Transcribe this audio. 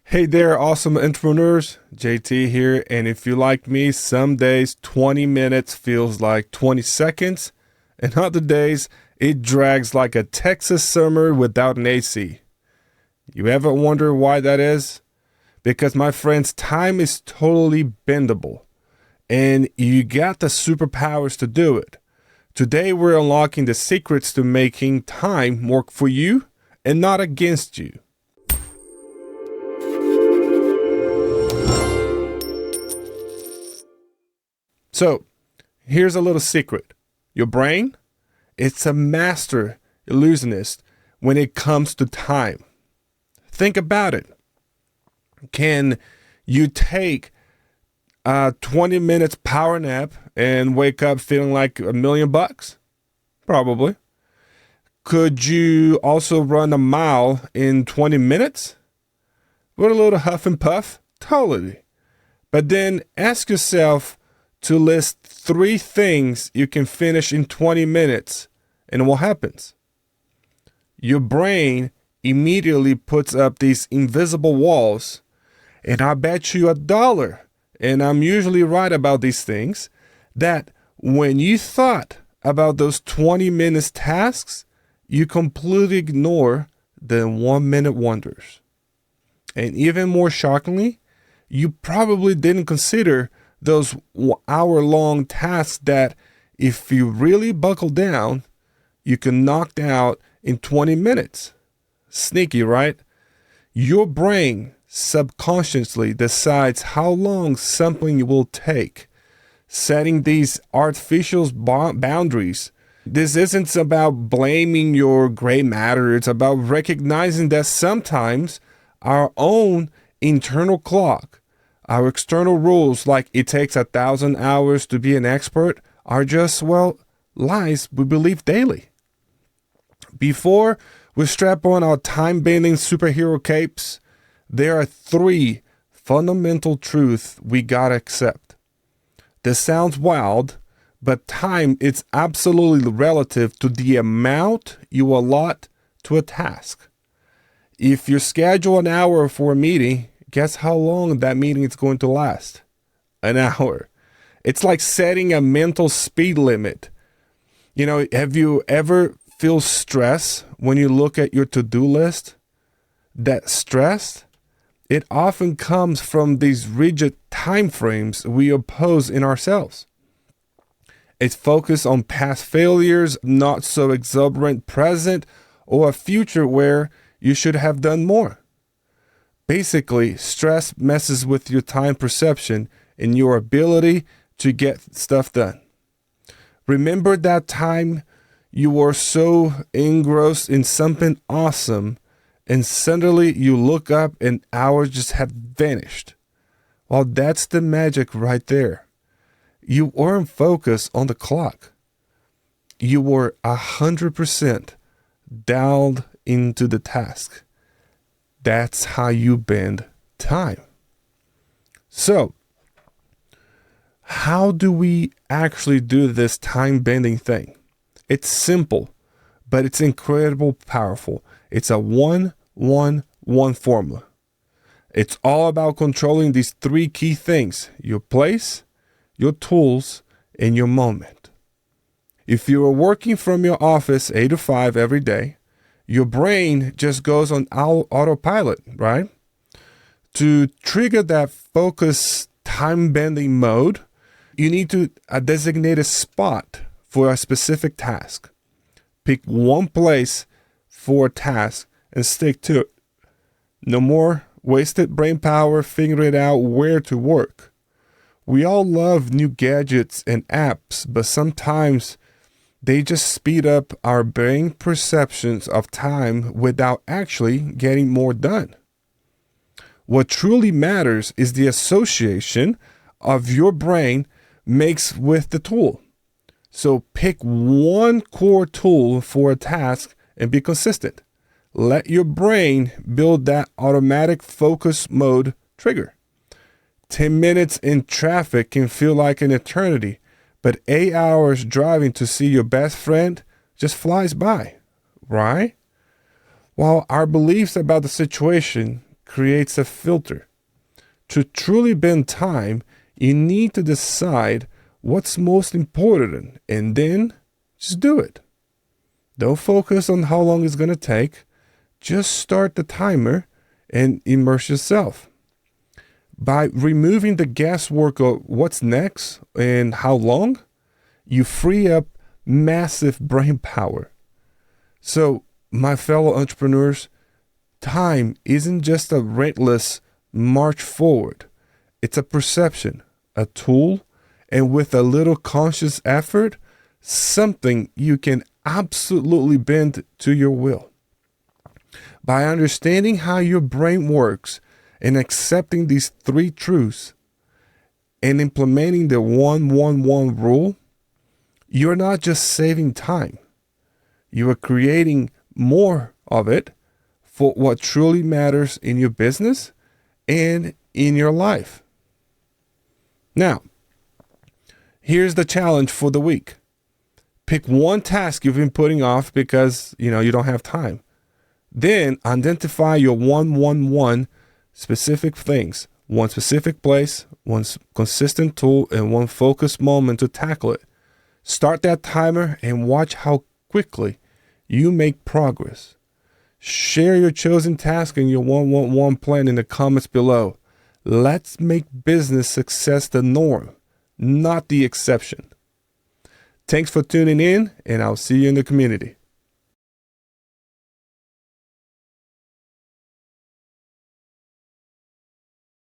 Hey there, awesome entrepreneurs. JT here. And if you like me, some days 20 minutes feels like 20 seconds, and other days it drags like a Texas summer without an AC. You ever wonder why that is? Because, my friends, time is totally bendable, and you got the superpowers to do it. Today, we're unlocking the secrets to making time work for you and not against you. So, here's a little secret. Your brain, it's a master illusionist when it comes to time. Think about it. Can you take a 20 minutes power nap and wake up feeling like $1,000,000? Probably. Could you also run a mile in 20 minutes? With a little huff and puff? Totally. But then ask yourself to list 3 things you can finish in 20 minutes, and what happens? Your brain immediately puts up these invisible walls, and I bet you $1, and I'm usually right about these things, that when you thought about those 20 minutes tasks, you completely ignore the 1-minute wonders. And even more shockingly, you probably didn't consider those hour-long tasks that, if you really buckle down, you can knock out in 20 minutes. Sneaky, right? Your brain subconsciously decides how long something will take, setting these artificial boundaries. This isn't about blaming your gray matter. It's about recognizing that sometimes our own internal clock, our external rules, like it takes 1,000 hours to be an expert, are just, lies we believe daily. Before we strap on our time-bending superhero capes, there are 3 fundamental truths we gotta accept. This sounds wild, but time is absolutely relative to the amount you allot to a task. If you schedule an hour for a meeting, guess how long that meeting is going to last? An hour. It's like setting a mental speed limit. Have you ever feel stress when you look at your to-do list? That stress, it often comes from these rigid time frames we oppose in ourselves. It's focused on past failures, not so exuberant present, or a future where you should have done more. Basically, stress messes with your time perception and your ability to get stuff done. Remember that time you were so engrossed in something awesome, and suddenly you look up and hours just had vanished? Well, that's the magic right there. You weren't focused on the clock. You were 100% dialed into the task. That's how you bend time. So, how do we actually do this time bending thing? It's simple, but it's incredibly powerful. It's a 1-1-1 formula. It's all about controlling these 3 key things: your place, your tools, and your moment. If you are working from your office 8 to 5 every day, your brain just goes on autopilot, right? To trigger that focus time-bending mode, you need to designate a spot for a specific task. Pick one place for a task and stick to it. No more wasted brain power figuring out where to work. We all love new gadgets and apps, but sometimes they just speed up our brain perceptions of time without actually getting more done. What truly matters is the association of your brain makes with the tool. So pick one core tool for a task and be consistent. Let your brain build that automatic focus mode trigger. 10 minutes in traffic can feel like an eternity, but 8 hours driving to see your best friend just flies by, right? While our beliefs about the situation creates a filter. To truly bend time, you need to decide what's most important and then just do it. Don't focus on how long it's going to take. Just start the timer and immerse yourself. By removing the guesswork of what's next and how long, you free up massive brain power. So, my fellow entrepreneurs, time isn't just a relentless march forward. It's a perception, a tool, and with a little conscious effort, something you can absolutely bend to your will. By understanding how your brain works and accepting these three truths and implementing the 1-1-1 rule, you're not just saving time. You are creating more of it for what truly matters in your business and in your life. Now, here's the challenge for the week. Pick one task you've been putting off because, you don't have time. Then identify your 1-1-1 specific things, one specific place, one consistent tool, and one focused moment to tackle it. Start that timer and watch how quickly you make progress. Share your chosen task and your 1-1-1 plan in the comments below. Let's make business success the norm, not the exception. Thanks for tuning in, and I'll see you in the community.